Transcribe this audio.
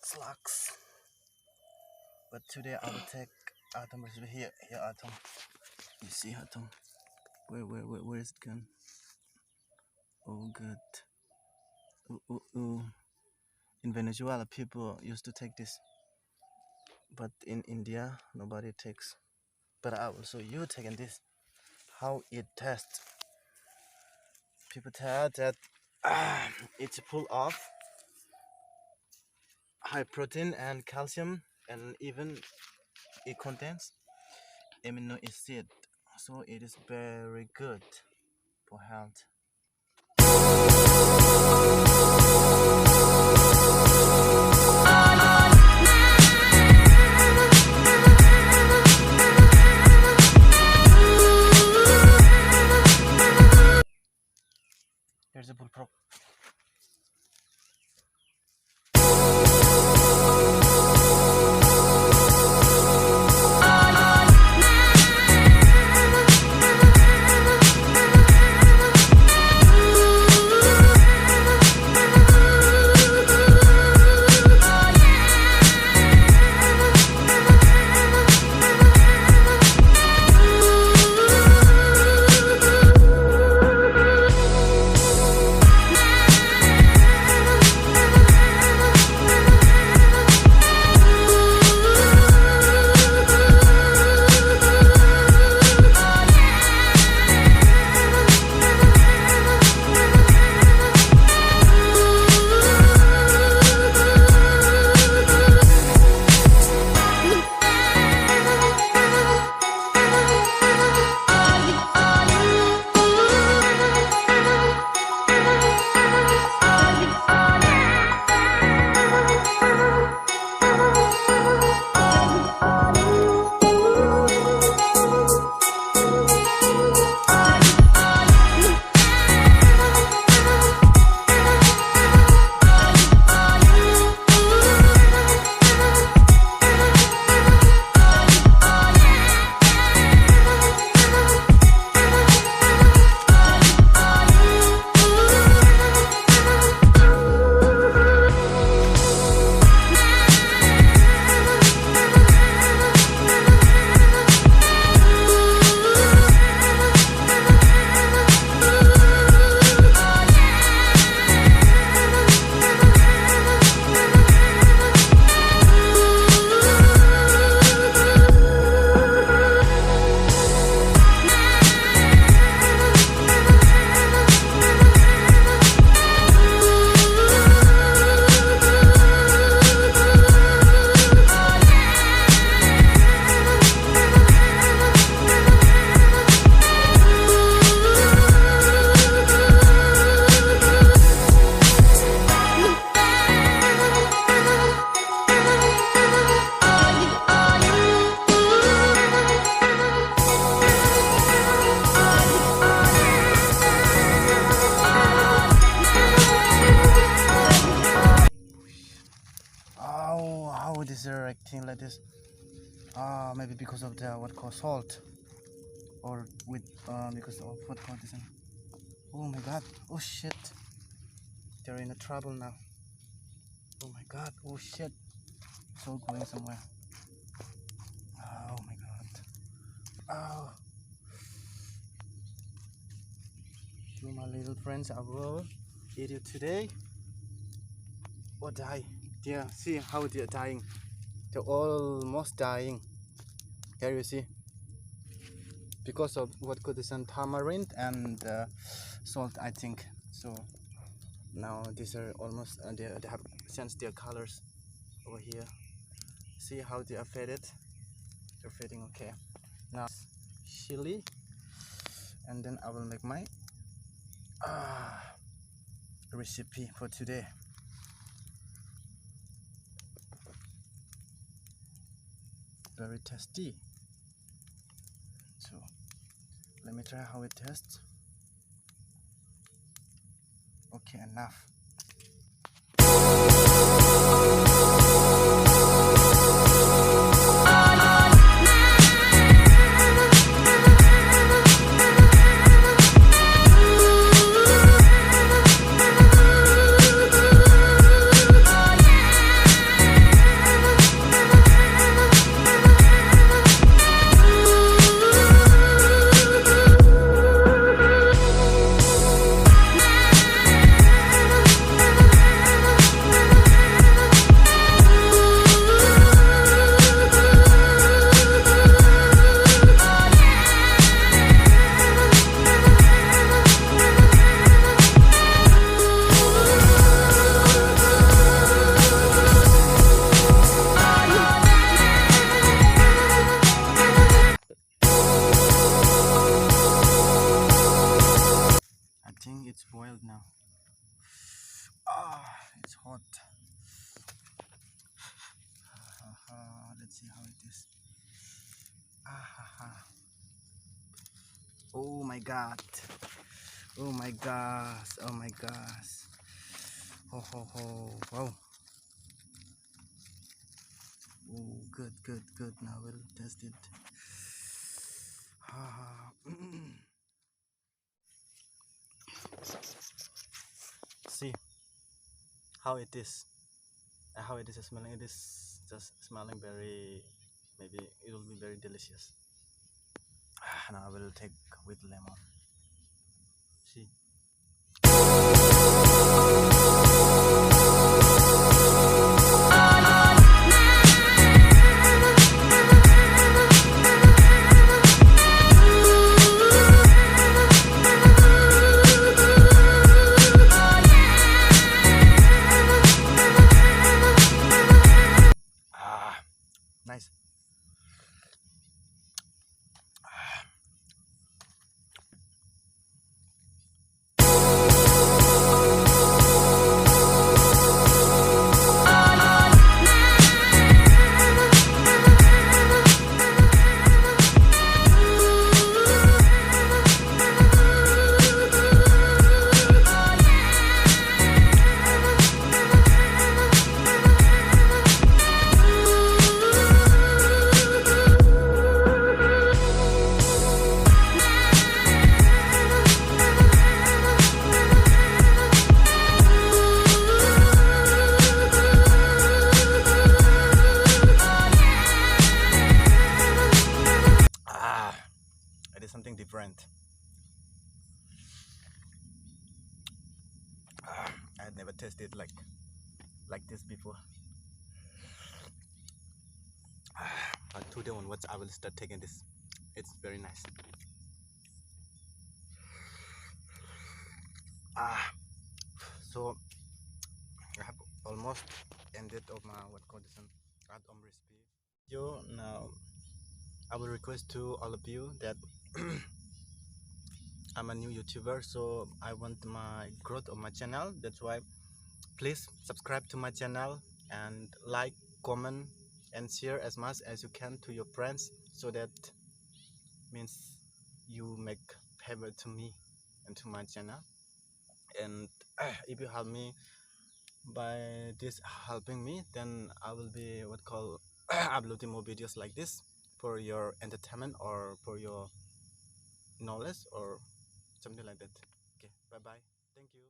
slugs. But today I will take Atom here Atom. You see Atom? Where is it gone? Oh good. Ooh. In Venezuela people used to take this, but in India nobody takes. But I will show you taking this, how it tests. People tell that it's full of high protein and calcium, and even it contains amino acid, so it is very good for health. Here's a bullfrog. Is acting like this? Maybe because of the what called salt, or with because of what called this. Oh my god! Oh shit! They're in a trouble now. Oh my god! Oh shit! It's all going somewhere. Oh my god! Oh! You, my little friends, I will eat you today or die. Yeah, see how they're dying. They're almost dying. Here you see. Because of what could is tamarind and salt, I think. So now these are almost they have changed their colors over here. See how they are faded. They're fading. Okay. Now chili, and then I will make my recipe for today. Very tasty. So let me try how it tastes. Okay, enough. this. Oh my god. Oh my gosh. Oh my gosh. Ho ho ho. Wow. Oh, good, good, good. Now we'll test it. See how it is. How it is smelling. It is just smelling very. Maybe it will be very delicious. Now I will take with lemon. See. Nice. It is something different. I had never tasted like this before. But today onwards I will start taking this. It's very nice. So I have almost ended of my what called this Earthworm recipe. Now I will request to all of you that I'm a new YouTuber, so I want my growth of my channel. That's why please subscribe to my channel and like, comment and share as much as you can to your friends, so that means you make favor to me and to my channel. And if you help me by this helping me, then I will be what call uploading more videos like this for your entertainment or for your knowledge or something like that. Okay, bye bye. Thank you.